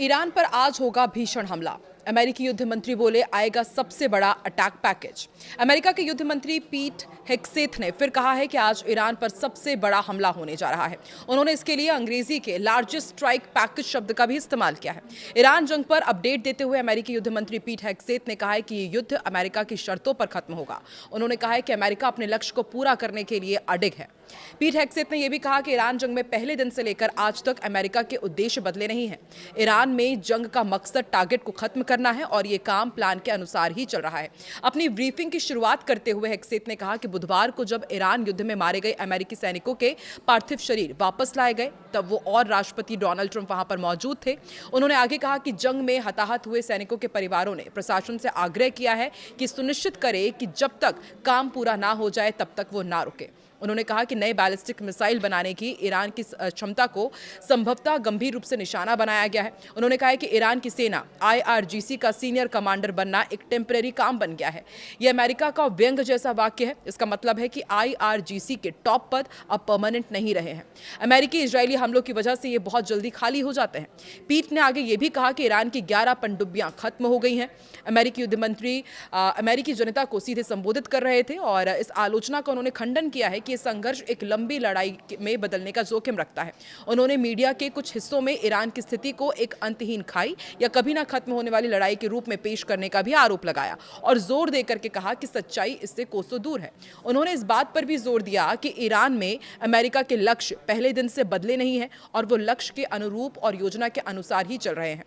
Iran पर आज होगा भीषण हमला। अमेरिकी युद्ध मंत्री बोले आएगा सबसे बड़ा अटैक पैकेज। अमेरिका के युद्ध मंत्री पीट हेग्सेथ ने फिर कहा है कि आज ईरान पर सबसे बड़ा हमला होने जा रहा है। उन्होंने इसके लिए अंग्रेजी के लार्जेस्ट स्ट्राइक पैकेज शब्द का भी इस्तेमाल किया है। ईरान जंग पर अपडेट देते हुए अमेरिकी युद्ध मंत्री पीट हेग्सेथ ने कहा है कि ये युद्ध अमेरिका की शर्तों पर खत्म होगा। उन्होंने कहा है कि अमेरिका अपने लक्ष्य को पूरा करने के लिए अडिग है। पीट हेग्सेथ ने यह भी कहा कि ईरान जंग में पहले दिन से लेकर आज तक अमेरिका के उद्देश्य बदले नहीं हैं। ईरान में जंग का मकसद टारगेट को खत्म करना है और ये काम प्लान के अनुसार ही चल रहा है। अपनी ब्रीफिंग की शुरुआत करते हुए हेग्सेथ ने कहा कि बुधवार को जब ईरान युद्ध में मारे गए अमेरिकी सैनिकों के पार्थिव शरीर वापस लाए गए तब वो और राष्ट्रपति डोनाल्ड ट्रंप वहां पर मौजूद थे। उन्होंने आगे कहा कि जंग में हताहत हुए सैनिकों के परिवारों ने प्रशासन से आग्रह किया है कि सुनिश्चित करे कि जब तक काम पूरा ना हो जाए तब तक वो ना रुके। उन्होंने कहा कि नए बैलिस्टिक मिसाइल बनाने की ईरान की क्षमता को संभवतः गंभीर रूप से निशाना बनाया गया है। उन्होंने कहा है कि ईरान की सेना IRGC का सीनियर कमांडर बनना एक टेम्परेरी काम बन गया है। यह अमेरिका का व्यंग जैसा वाक्य है। इसका मतलब है कि IRGC के टॉप पद अब परमानेंट नहीं रहे हैं। अमेरिकी इजरायली हमलों की वजह से ये बहुत जल्दी खाली हो जाते हैं। पीट ने आगे ये भी कहा कि ईरान की 11 पनडुब्बियां खत्म हो गई हैं। अमेरिकी युद्ध मंत्री अमेरिकी जनता को सीधे संबोधित कर रहे थे और इस आलोचना का उन्होंने खंडन किया है कि ये संघर्ष एक लंबी लड़ाई में बदलने का जोखिम रखता है। उन्होंने मीडिया के कुछ हिस्सों में ईरान की स्थिति को एक अंतहीन खाई या कभी ना खत्म होने वाली लड़ाई के रूप में पेश करने का भी आरोप लगाया और जोर देकर के कहा कि सच्चाई इससे कोसों दूर है। उन्होंने इस बात पर भी जोर दिया कि ईरान में अमेरिका के लक्ष्य पहले दिन से बदले नहीं हैं और वो लक्ष्य के अनुरूप और योजना के अनुसार ही चल रहे हैं।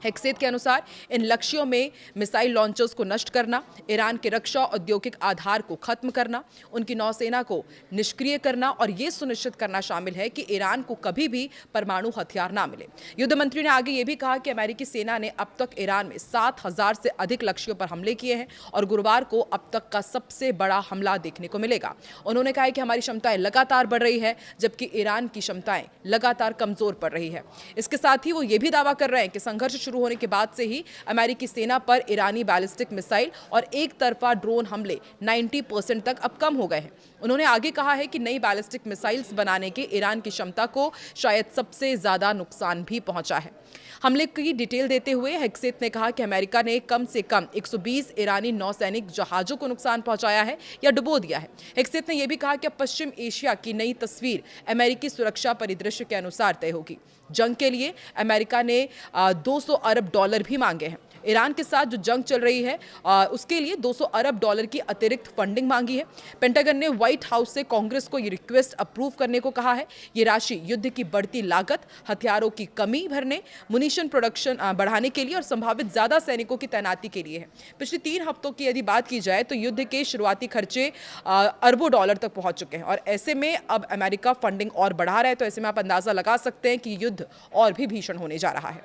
हेग्सेथ के अनुसार इन लक्ष्यों में मिसाइल लॉन्चर्स को नष्ट करना, ईरान के रक्षा औद्योगिक आधार को खत्म करना, उनकी नौसेना को निष्क्रिय करना और ये सुनिश्चित करना शामिल है कि ईरान को कभी भी परमाणु हथियार ना मिले। युद्ध मंत्री ने आगे ये भी कहा कि अमेरिकी सेना ने अब तक ईरान में 7,000 से अधिक लक्ष्यों पर हमले किए हैं और गुरुवार को अब तक का सबसे बड़ा हमला देखने को मिलेगा। उन्होंने कहा कि हमारी क्षमताएं लगातार बढ़ रही है जबकि ईरान की क्षमताएं लगातार कमजोर पड़ रही है। इसके साथ ही वो ये भी दावा कर रहे हैं कि संघर्ष शुरू होने के बाद से ही अमेरिकी सेना पर ईरानी बैलिस्टिक मिसाइल और एक तरफा ड्रोन हमले 90% तक अब कम हो गए हैं। उन्होंने आगे कहा है कि नई बैलिस्टिक मिसाइल्स बनाने के ईरान की क्षमता को शायद सबसे ज्यादा नुकसान भी पहुंचा है। हमले की डिटेल देते हुए हेग्सेथ ने कहा कि अमेरिका ने कम से कम 120 ईरानी नौसैनिक जहाजों को नुकसान पहुंचाया है या डुबो दिया है। हेग्सेथ ने यह भी कहा कि अब पश्चिम एशिया की नई तस्वीर अमेरिकी सुरक्षा परिदृश्य के अनुसार तय होगी। जंग के लिए अमेरिका ने $200 अरब भी मांगे हैं। ईरान के साथ जो जंग चल रही है उसके लिए $200 अरब की अतिरिक्त फंडिंग मांगी है। पेंटागन ने व्हाइट हाउस से कांग्रेस को ये रिक्वेस्ट अप्रूव करने को कहा है। ये राशि युद्ध की बढ़ती लागत, हथियारों की कमी भरने, मुनीशन प्रोडक्शन बढ़ाने के लिए और संभावित ज्यादा सैनिकों की तैनाती के लिए है। पिछले 3 हफ्तों की यदि बात की जाए तो युद्ध के शुरुआती खर्चे अरबों डॉलर तक पहुंच चुके हैं और ऐसे में अब अमेरिका फंडिंग और बढ़ा रहा है। तो ऐसे में आप अंदाजा लगा सकते हैं कि युद्ध और भी भीषण होने जा रहा है।